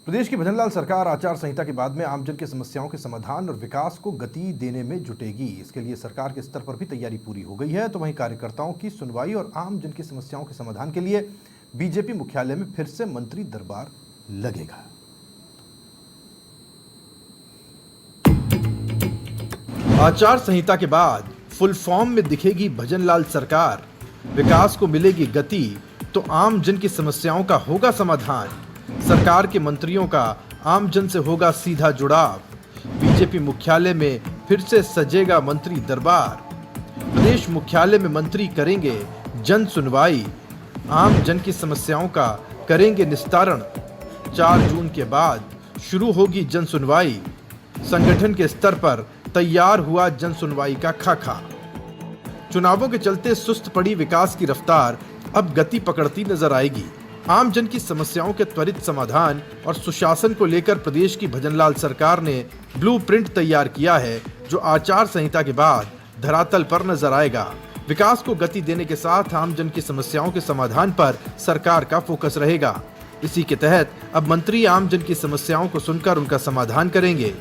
प्रदेश की भजनलाल सरकार आचार संहिता के बाद में आमजन की समस्याओं के समाधान और विकास को गति देने में जुटेगी। इसके लिए सरकार के स्तर पर भी तैयारी पूरी हो गई है। तो वहीं कार्यकर्ताओं की सुनवाई और आमजन की समस्याओं के समाधान के लिए बीजेपी मुख्यालय में फिर से मंत्री दरबार लगेगा। आचार संहिता के बाद फुल फॉर्म में दिखेगी भजनलाल सरकार, विकास को मिलेगी गति, तो आम जन की समस्याओं का होगा समाधान। सरकार के मंत्रियों का आम जन से होगा सीधा जुड़ाव। बीजेपी मुख्यालय में फिर से सजेगा मंत्री दरबार। प्रदेश मुख्यालय में मंत्री करेंगे जन सुनवाई, आम जन की समस्याओं का करेंगे निस्तारण। 4 जून के बाद शुरू होगी जन सुनवाई। संगठन के स्तर पर तैयार हुआ जन सुनवाई का खाका। चुनावों के चलते सुस्त पड़ी विकास की रफ्तार अब गति पकड़ती नजर आएगी। आम जन की समस्याओं के त्वरित समाधान और सुशासन को लेकर प्रदेश की भजनलाल सरकार ने ब्लूप्रिंट तैयार किया है, जो आचार संहिता के बाद धरातल पर नजर आएगा। विकास को गति देने के साथ आम जन की समस्याओं के समाधान पर सरकार का फोकस रहेगा। इसी के तहत अब मंत्री आम जन की समस्याओं को सुनकर उनका समाधान करेंगे।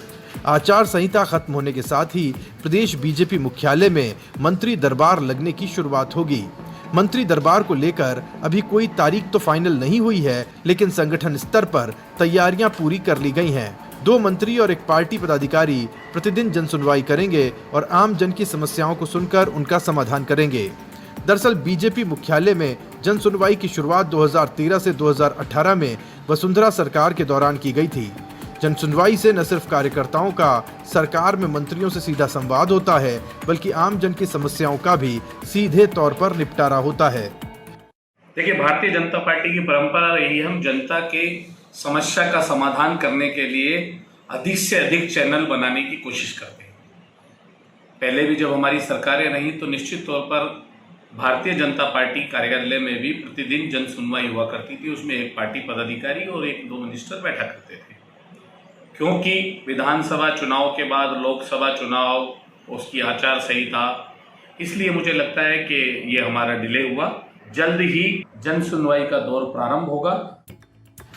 आचार संहिता खत्म होने के साथ ही प्रदेश बीजेपी मुख्यालय में मंत्री दरबार लगने की शुरुआत होगी। मंत्री दरबार को लेकर अभी कोई तारीख तो फाइनल नहीं हुई है, लेकिन संगठन स्तर पर तैयारियां पूरी कर ली गई हैं। 2 मंत्री और 1 पार्टी पदाधिकारी प्रतिदिन जन सुनवाई करेंगे और आम जन की समस्याओं को सुनकर उनका समाधान करेंगे। दरअसल बीजेपी मुख्यालय में जन सुनवाई की शुरुआत 2013 से 2018 में वसुंधरा सरकार के दौरान की गई थी। जन सुनवाई से न सिर्फ कार्यकर्ताओं का सरकार में मंत्रियों से सीधा संवाद होता है, बल्कि आम जन की समस्याओं का भी सीधे तौर पर निपटारा होता है। देखिए, भारतीय जनता पार्टी की परंपरा रही है, हम जनता के समस्या का समाधान करने के लिए अधिक से अधिक चैनल बनाने की कोशिश करते हैं। पहले भी जब हमारी सरकारें रही तो निश्चित तौर पर भारतीय जनता पार्टी कार्यालय में भी प्रतिदिन जन सुनवाई हुआ करती थी। उसमें 1 पार्टी पदाधिकारी और 1-2 मिनिस्टर बैठा करते थे। क्योंकि विधानसभा चुनाव के बाद लोकसभा चुनाव, उसकी आचार संहिता, इसलिए मुझे लगता है कि ये हमारा डिले हुआ। जल्द ही जन सुनवाई का दौर प्रारंभ होगा।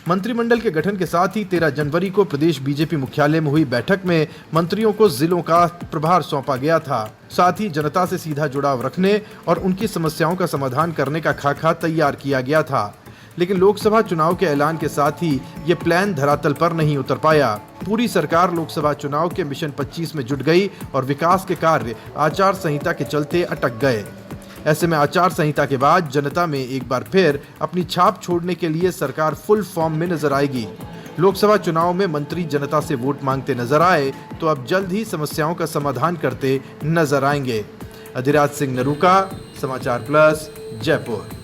मंत्रिमंडल के गठन के साथ ही 13 जनवरी को प्रदेश बीजेपी मुख्यालय में हुई बैठक में मंत्रियों को जिलों का प्रभार सौंपा गया था। साथ ही जनता से सीधा जुड़ाव रखने और उनकी समस्याओं का समाधान करने का खाका तैयार किया गया था। लेकिन लोकसभा चुनाव के ऐलान के साथ ही ये प्लान धरातल पर नहीं उतर पाया। पूरी सरकार लोकसभा चुनाव के मिशन 25 में जुट गई और विकास के कार्य आचार संहिता के चलते अटक गए। ऐसे में आचार संहिता के बाद जनता में एक बार फिर अपनी छाप छोड़ने के लिए सरकार फुल फॉर्म में नजर आएगी। लोकसभा चुनाव में मंत्री जनता से वोट मांगते नजर आए तो अब जल्द ही समस्याओं का समाधान करते नजर आएंगे। अधिराज सिंह नरूका, समाचार प्लस, जयपुर।